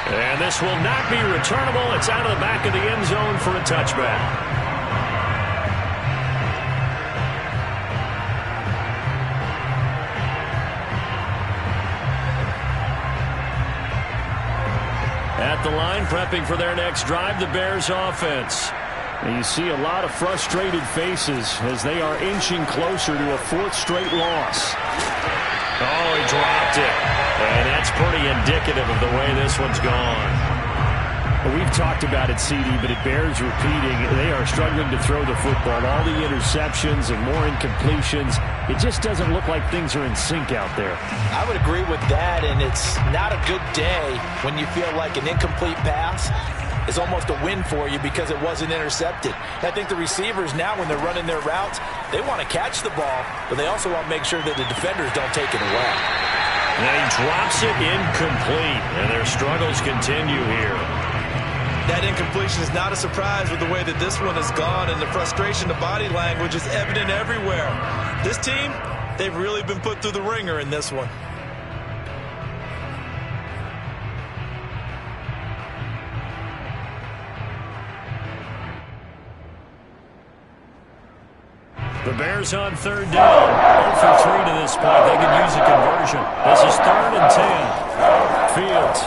Speaker 2: And this will not be returnable. It's out of the back of the end zone for a touchback. At the line, prepping for their next drive, the Bears offense. And you see a lot of frustrated faces as they are inching closer to a 4th straight loss. Oh, he dropped it. And that's pretty indicative of the way this one's gone. We've talked about it, CD, but it bears repeating. They are struggling to throw the football. All the interceptions and more incompletions. It just doesn't look like things are in sync out there.
Speaker 4: I would agree with that, and it's not a good day when you feel like an incomplete pass is almost a win for you because it wasn't intercepted. I think the receivers now, when they're running their routes, they want to catch the ball, but they also want to make sure that the defenders don't take it away.
Speaker 2: And he drops it incomplete, and their struggles continue here.
Speaker 3: That incompletion is not a surprise with the way that this one has gone, and the frustration, the body language is evident everywhere. This team, they've really been put through the ringer in this one.
Speaker 2: The Bears on 3rd down. 0 for 3 to this point. They can use a conversion. This is 3rd and 10. Fields.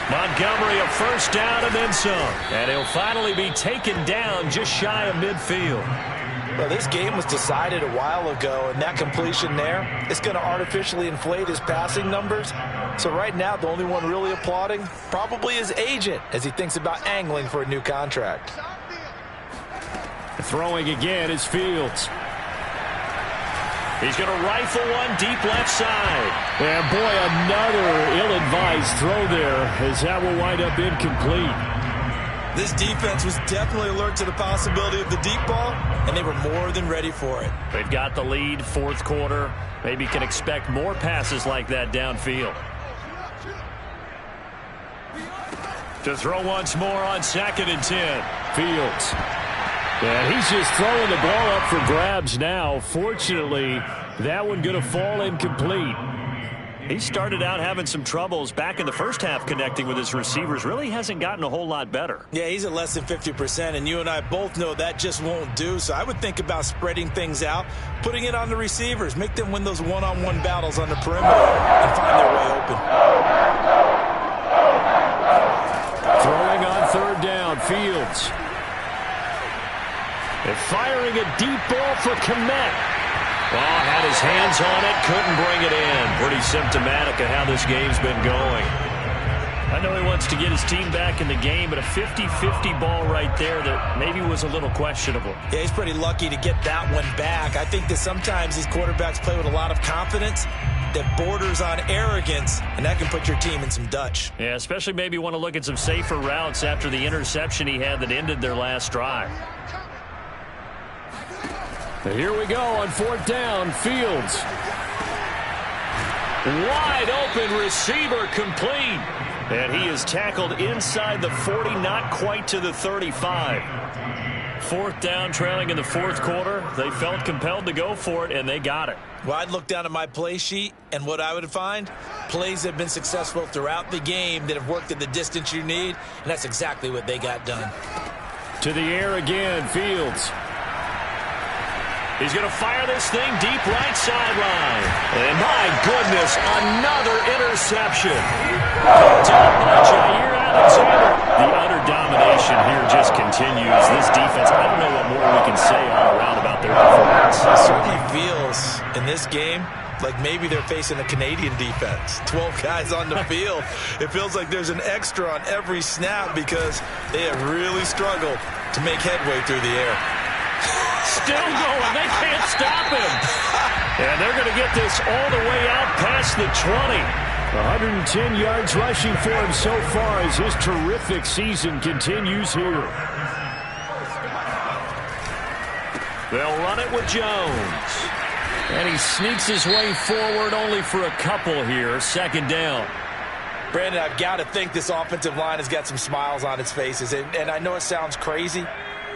Speaker 2: Montgomery a first down and then some. And he'll finally be taken down just shy of midfield.
Speaker 4: Well, this game was decided a while ago, and that completion there is going to artificially inflate his passing numbers. So right now, the only one really applauding probably his agent as he thinks about angling for a new contract.
Speaker 2: Throwing again is Fields. He's going to rifle one deep left side.
Speaker 7: And boy, another ill-advised throw there as that will wind up incomplete.
Speaker 3: This defense was definitely alert to the possibility of the deep ball, and they were more than ready for it.
Speaker 2: They've got the lead, fourth quarter. Maybe can expect more passes like that downfield. To throw once more on 2nd and 10.
Speaker 7: Fields. And he's just throwing the ball up for grabs now. Fortunately, that one going to fall incomplete.
Speaker 2: He started out having some troubles back in the first half connecting with his receivers. Really hasn't gotten a whole lot better.
Speaker 4: Yeah, he's at less than 50%, and you and I both know that just won't do. So I would think about spreading things out, putting it on the receivers, make them win those one-on-one battles on the perimeter and find their way open.
Speaker 7: Throwing on 3rd down, Fields. And firing a deep ball for Kmet.
Speaker 2: Oh, had his hands on it, couldn't bring it in. Pretty symptomatic of how this game's been going. I know he wants to get his team back in the game, but a 50-50 ball right there that maybe was a little questionable.
Speaker 4: Yeah, he's pretty lucky to get that one back. I think that sometimes these quarterbacks play with a lot of confidence that borders on arrogance, and that can put your team in some Dutch.
Speaker 2: Yeah, especially maybe want to look at some safer routes after the interception he had that ended their last drive.
Speaker 7: Here we go on 4th down. Fields.
Speaker 2: Wide open receiver complete. And he is tackled inside the 40, not quite to the 35. 4th down, trailing in the 4th quarter. They felt compelled to go for it, and they got it.
Speaker 4: Well, I'd look down at my play sheet, and what I would find, plays that have been successful throughout the game that have worked at the distance you need, and that's exactly what they got done.
Speaker 7: To the air again, Fields.
Speaker 2: He's going to fire this thing deep right sideline. And my goodness, another interception. Down by Jair Alexander. The utter domination here just continues. This defense, I don't know what more we can say all around about their performance.
Speaker 4: It certainly feels in this game like maybe they're facing a Canadian defense. 12 guys on the field. It feels like there's an extra on every snap because they have really struggled to make headway through the air.
Speaker 2: Still going. They can't stop him. And they're going to get this all the way out past the 20.
Speaker 7: 110 yards rushing for him so far as his terrific season continues here.
Speaker 2: They'll run it with Jones.
Speaker 7: And he sneaks his way forward only for a couple here. 2nd down.
Speaker 4: Brandon, I've got to think this offensive line has got some smiles on its faces. And I know it sounds crazy,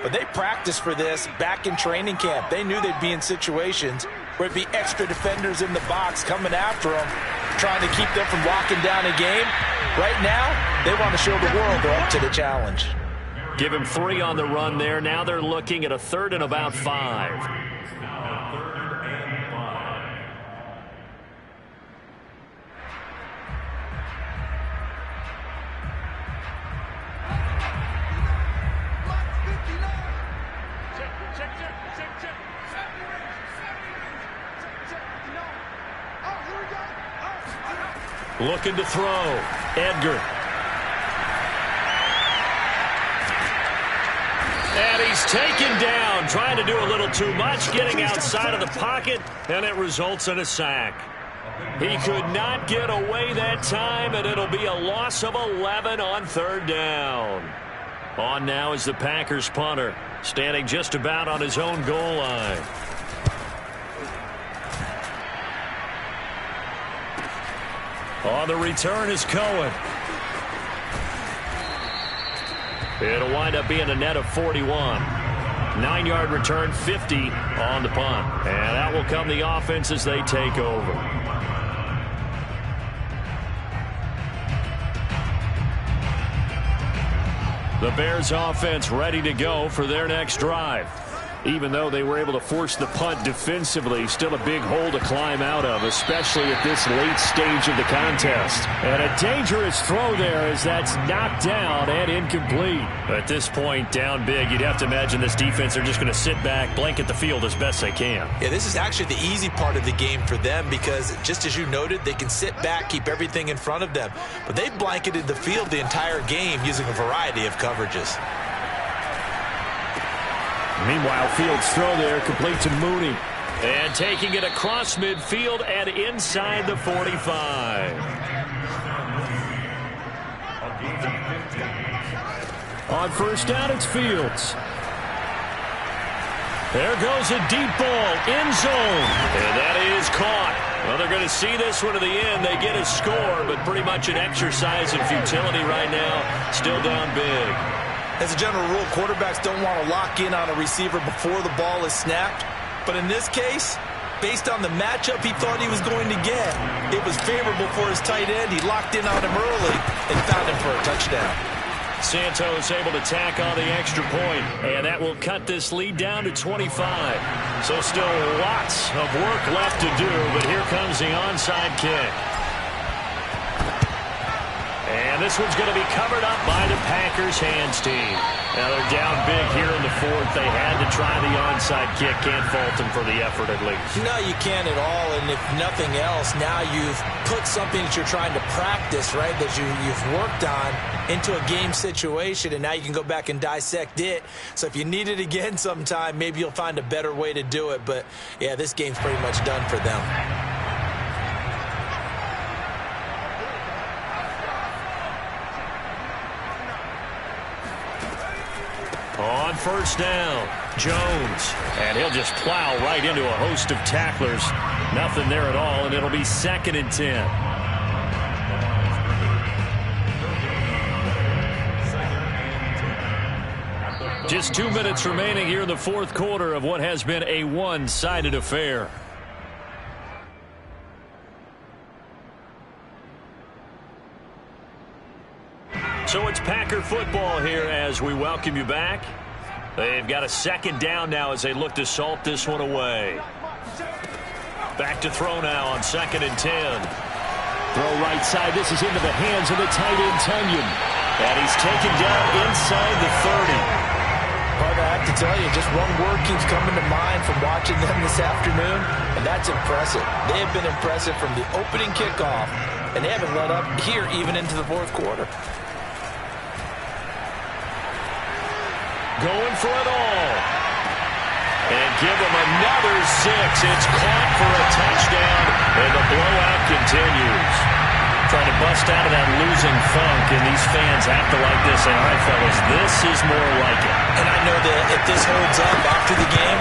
Speaker 4: but they practiced for this back in training camp. They knew they'd be in situations where it'd be extra defenders in the box coming after them, trying to keep them from locking down a game. Right now, they want to show the world they're up to the challenge.
Speaker 2: Give him 3 on the run there. Now they're looking at a 3rd and about 5. Looking to throw. Edgar. And he's taken down, trying to do a little too much, getting outside of the pocket, and it results in a sack. He could not get away that time, and it'll be a loss of 11 on 3rd down. On now is the Packers punter, standing just about on his own goal line. On the return is Cohen. It'll wind up being a net of 41. 9-yard return, 50 on the punt. And that will come the offense as they take over. The Bears offense ready to go for their next drive. Even though they were able to force the punt defensively, still a big hole to climb out of, especially at this late stage of the contest.
Speaker 7: And a dangerous throw there as that's knocked down and incomplete.
Speaker 2: At this point, down big, you'd have to imagine this defense are just going to sit back, blanket the field as best they can.
Speaker 4: Yeah, this is actually the easy part of the game for them because, just as you noted, they can sit back, keep everything in front of them. But they've blanketed the field the entire game using a variety of coverages.
Speaker 7: Meanwhile, Fields' throw there complete to Mooney.
Speaker 2: And taking it across midfield and inside the 45.
Speaker 7: On first down, it's Fields.
Speaker 2: There goes a deep ball, end zone. And that is caught. Well, they're going to see this one to the end. They get a score, but pretty much an exercise in futility right now. Still down big.
Speaker 4: As a general rule, quarterbacks don't want to lock in on a receiver before the ball is snapped. But in this case, based on the matchup he thought he was going to get, it was favorable for his tight end. He locked in on him early and found him for a touchdown.
Speaker 2: Santos able to tack on the extra point, and that will cut this lead down to 25. So still lots of work left to do, but here comes the onside kick. And this one's going to be covered up by the Packers hands team. Now they're down big here in the fourth. They had to try the onside kick. Can't fault them for the effort at least.
Speaker 4: No, you can't at all. And if nothing else, now you've put something that you're trying to practice, right, that you've worked on into a game situation, and now you can go back and dissect it. So if you need it again sometime, maybe you'll find a better way to do it. But, yeah, this game's pretty much done for them.
Speaker 2: On first down, Jones. And he'll just plow right into a host of tacklers. Nothing there at all, and it'll be 2nd and 10. Just 2 minutes remaining here in the fourth quarter of what has been a one-sided affair. So it's Packer football here as we welcome you back. They've got a 2nd down now as they look to salt this one away. Back to throw now on 2nd and 10.
Speaker 7: Throw right side. This is into the hands of the tight end, Tunyon.
Speaker 2: And he's taken down inside the 30.
Speaker 4: But I have to tell you, just one word keeps coming to mind from watching them this afternoon, and that's impressive. They have been impressive from the opening kickoff, and they haven't let up here even into the fourth quarter.
Speaker 2: Going for it all. And give them another 6. It's caught for a touchdown, and the blowout continues. Trying to bust out of that losing funk, and these fans have to like this. And all right, fellas, this is more like it.
Speaker 4: And I know that if this holds up after the game,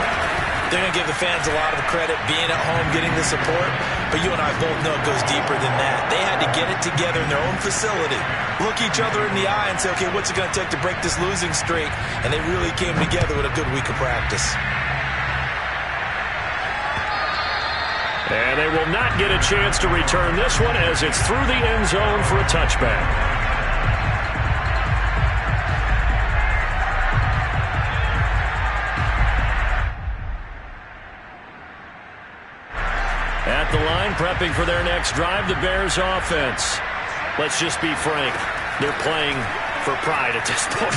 Speaker 4: they're going to give the fans a lot of credit being at home, getting the support. But you and I both know it goes deeper than that. They had to get it together in their own facility, look each other in the eye and say, okay, what's it going to take to break this losing streak? And they really came together with a good week of practice.
Speaker 2: And they will not get a chance to return this one as it's through the end zone for a touchback. At the line, prepping for their next drive, the Bears offense. Let's just be frank. They're playing for pride at this point.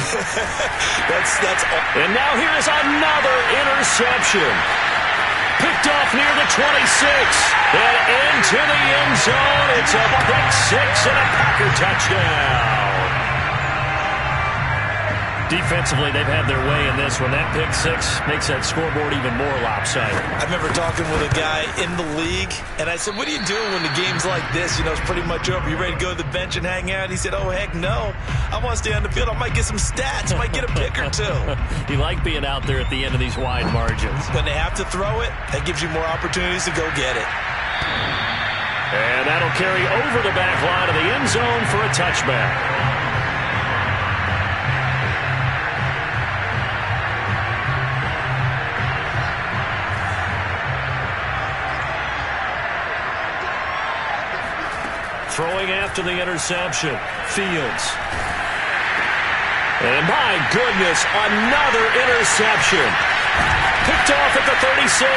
Speaker 4: that's all.
Speaker 2: And now here is another interception. Picked off near the 26. And into the end zone. It's a pick 6 and a Packer touchdown. Defensively, they've had their way in this one. That pick 6 makes that scoreboard even more lopsided.
Speaker 4: I remember talking with a guy in the league, and I said, what are you doing when the game's like this? You know, it's pretty much over. You ready to go to the bench and hang out? He said, oh, heck no. I want to stay on the field. I might get some stats. I might get a pick or two.
Speaker 2: You like being out there at the end of these wide margins.
Speaker 4: When they have to throw it, that gives you more opportunities to go get it.
Speaker 2: And that'll carry over the back line of the end zone for a touchback. Throwing after the interception, Fields. And my goodness, another interception. Picked off at the 36.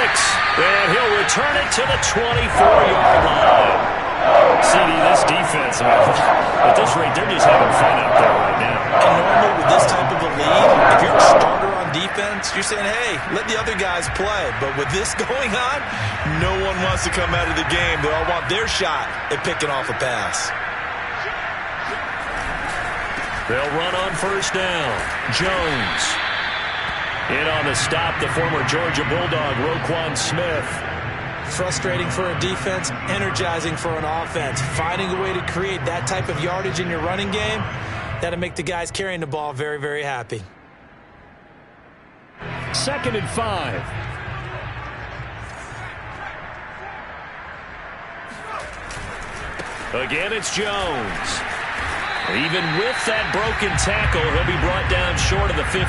Speaker 2: And he'll return it to the 24-yard line. CD, this defense, at this rate, they're just having fun out there right now.
Speaker 4: And normally with this type of a lead, if you're a starter on defense, you're saying, hey, let the other guys play. But with this going on, no one wants to come out of the game. They all want their shot at picking off a pass.
Speaker 2: They'll run on first down. Jones. In on the stop, the former Georgia Bulldog, Roquan Smith.
Speaker 4: Frustrating for a defense, energizing for an offense. Finding a way to create that type of yardage in your running game, that'll make the guys carrying the ball very, very happy.
Speaker 7: 2nd and 5.
Speaker 2: Again, it's Jones. Even with that broken tackle, he'll be brought down short of the 15.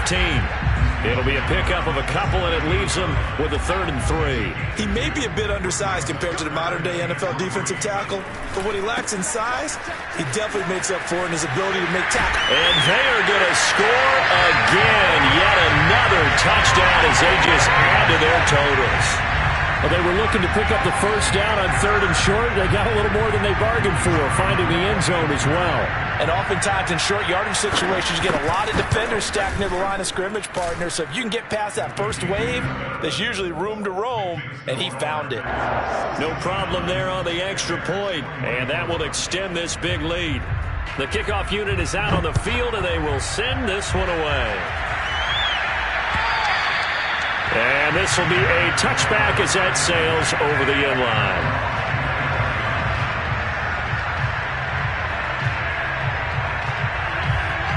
Speaker 2: It'll be a pickup of a couple, and it leaves him with a 3rd and 3.
Speaker 3: He may be a bit undersized compared to the modern-day NFL defensive tackle, but what he lacks in size, he definitely makes up for in his ability to make tackles.
Speaker 2: And they are going to score again. Yet another touchdown as they just add to their totals.
Speaker 7: Well, they were looking to pick up the first down on 3rd and short. They got a little more than they bargained for, finding the end zone as well.
Speaker 4: And oftentimes in short yardage situations, you get a lot of defenders stacked near the line of scrimmage, partner. So if you can get past that first wave, there's usually room to roam, and he found it.
Speaker 2: No problem there on the extra point, and that will extend this big lead. The kickoff unit is out on the field, and they will send this one away. And this will be a touchback as that sails over the end line.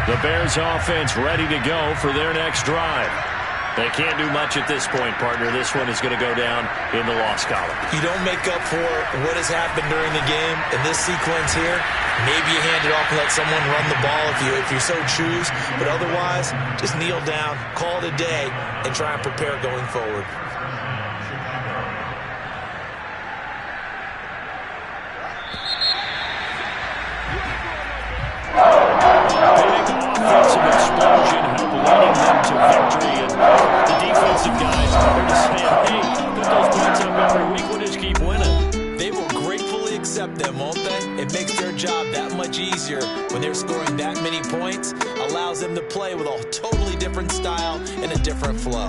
Speaker 2: The Bears offense ready to go for their next drive. They can't do much at this point, partner. This one is going to go down in the loss column.
Speaker 4: You don't make up for what has happened during the game. In this sequence here, maybe you hand it off and let someone run the ball if you so choose. But otherwise, just kneel down, call it a day, and try and prepare going forward.
Speaker 2: Offensive explosion help leading them to victory, and the defensive guys tired of saying, hey, put those points up every week, we'll just keep winning.
Speaker 4: They will gratefully accept them, won't they? It makes their job that much easier when they're scoring that many points, allows them to play with a totally different style and a different flow.